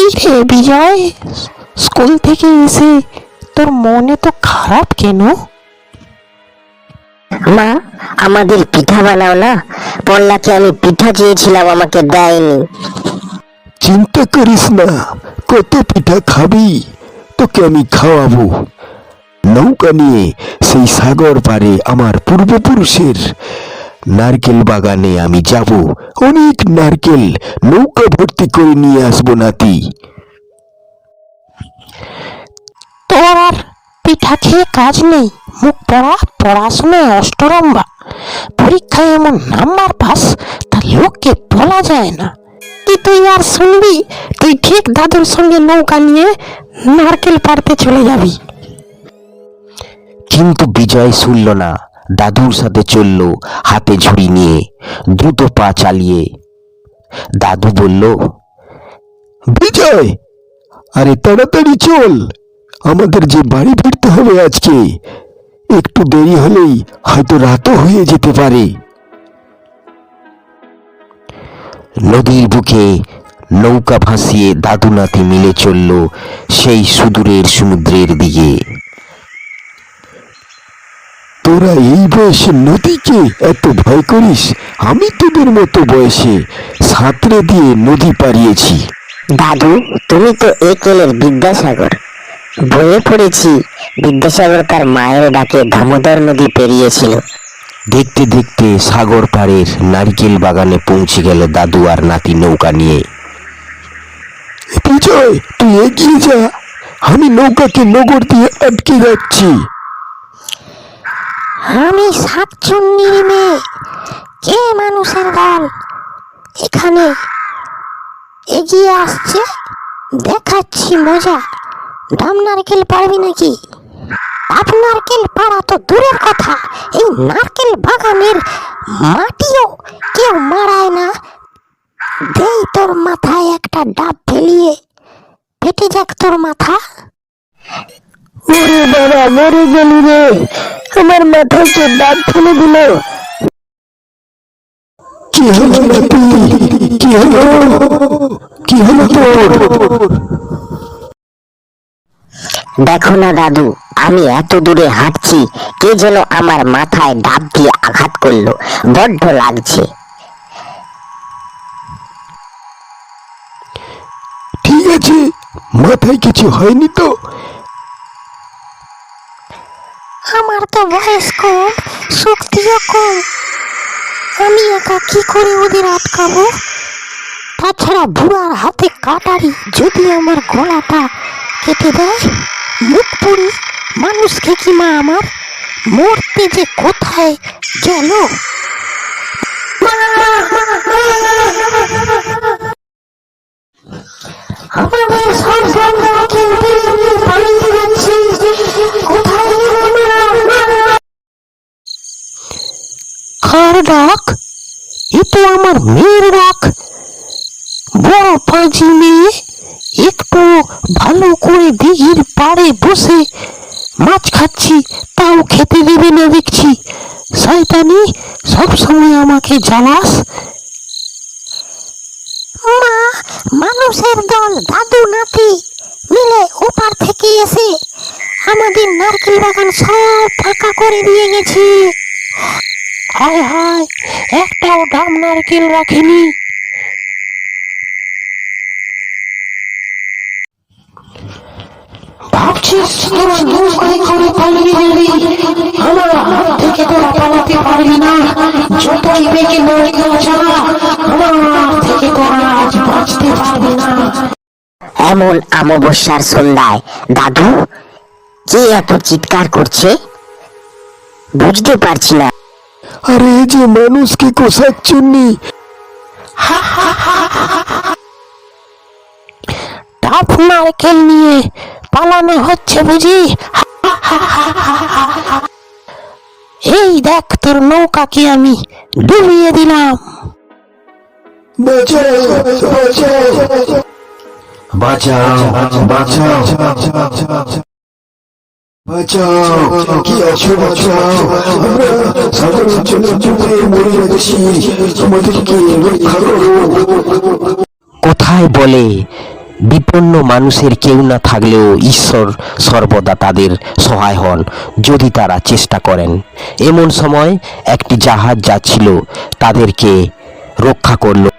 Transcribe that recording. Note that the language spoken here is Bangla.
কি রে বিজয়, স্কুল থেকে এসে তোর মন এত খারাপ কেন? মা, আমাদের পিঠা বানাও না। পল্লাকে আমি পিঠা চেয়েছিলাম, আমাকে দেয়নি। চিন্তা করিস না, কত পিঠা খাবি, তোকে আমি খাওয়াবো। নৌকা নিয়ে সেই সাগর পারে আমার পূর্বপুরুষের নারকেল বাগানে আমি যাব। অনেক নারকেল নৌকা ভর্তি করে নিয়ে আসবো নাতি। তোর আর পিঠা খেয়ে কাজ নেই, মুখ পড়া, পড়াশোনায় অষ্টরম্বা, পরীক্ষায় এমন নাম্বার পাস তা লোককে বলা যায় না। কি তুই আর শুনবি? তুই ঠিক দাদুর সঙ্গে নৌকা নিয়ে নারকেল পাড়তে চলে যাবি। কিন্তু বিজয় শুনল না, দাদুর সাথে চলল হাতে ঝুড়ি নিয়ে, দ্রুত পা চালিয়ে। দাদু বলল, বিজয়, আরে তাড়াতাড়ি চল, আমাদের যে বাড়ি ফিরতে হবে আজকে। একটু দেরি হলেই হয়তো রাতও হয়ে যেতে পারে। নদীর বুকে নৌকা ভাসিয়ে দাদু নাতি মিলে চলল সেই সুদূরের সমুদ্রের দিকে। তোরা এই বয়সে নদীকে এত ভয় করিস? আমি তোদের মতো বয়সে সাঁতরে দিয়ে নদী পাড়িয়েছি। দাদু, তুমি তো একেলের বিদ্যাসাগর। বইয়ে পড়েছি বিদ্যাসাগর তার মায়ের ডাকে দামোদর নদী পেরিয়েছিল। দেখতে দেখতে সাগর পাড়ের নারকেল বাগানে পৌঁছে গেল দাদু আর নাতি নৌকা নিয়ে। বিজয়, তুই এগিয়ে যা, আমি নৌকাকে নগর দিয়ে আটকে যাচ্ছি। আমি শাকচুন্নির মেয়ে, কে মানুষের দল এখানে এগিয়ে আসছে, দেখাচ্ছি মজা। ডাব নারকেল পারবি নাকি? ডাব নারকেল পাড়া তো দূরের কথা, এই নারকেল বাগানের মাটিও কেউ মারায় না। দেই তোর মাথায় একটা ডাব ফেলিয়ে, ফেটে যাক তোর মাথা। ওরে বাবা, মরে গেলি রে, আমার মাথায় কে ডাব ফেলে দিল। কি হলো নাতি? কি হলো? কি হলো তোর? দেখো না দাদু, আমি এত দূরে হাঁটছি, কে যেন আমার মাথায় ডাব দিয়ে আঘাত করলো, বড্ড লাগছে। ঠিক আছে, মাথায় কিছু হয়নি তো? আমার তো বয়স কম, শক্তিও কম, আমি একা কি করে ওদের আটকাবো? তাছাড়া বুড়ার হাতে কাটারি যদি আমার গলাটা কেটে দেয়, মুখ পুড়ি মানুষকে কি মা আমার মরতে যে কোথায় গেল। আমাদের সব বন্ধুকে পালিয়ে যাচ্ছে, কোথায় কার ডাক? এ তো আমার মেয়ের ডাক। বড় পাঁজি মেয়ে, একটু ভালো করে দিঘির পাড়ে বসে মাছ খাচ্ছি, তাও খেতে দেবে না দেখছি। শয়তানি, সবসময় আমাকে জ্বালাস। মা, মানুষের দল দাদু নাতি মিলে ওপার থেকে এসে আমাদের নারকেল বাগান সব ফাঁকা করে দিয়ে গেছে। হায় হায়, একটাও ডাব নারকেল রাখেনি। ভাবছিস তোরা নৌকায় করে পালিয়ে যাবি, আমার হাত থেকে তোরা পালাতে পারবি না। যতই বেগে নৌকা চালা, আমার থেকে তোরা আজ বাঁচতে পারবি না। এমন অমাবস্যার সন্ধ্যায় দাদু কে এত চিৎকার করছে, বুঝতে পারছি না। আরে এই যে মানুষকে কোষাচ্ছুন্নি। ডাব নারকেল নিয়ে পালানো হচ্ছে বুঝি? এই দেখ, তোর নৌকাকে আমি ডুবিয়ে দিলাম। বাঁচাও, বাঁচাও, বাঁচাও, বাঁচাও, কি আছো? বাঁচাও, আমরা সাধারণ জন্য ডুবে মরে যাচ্ছি, আমাদেরকে রক্ষা করো। কোথায় বলে বিপন্ন মানুষের কেউ না থাকলেও ঈশ্বর সর্বদা তাদের সহায় হন যদি তারা চেষ্টা করেন। এমন সময় একটি জাহাজ যাচ্ছিল, তাদেরকে রক্ষা করলো।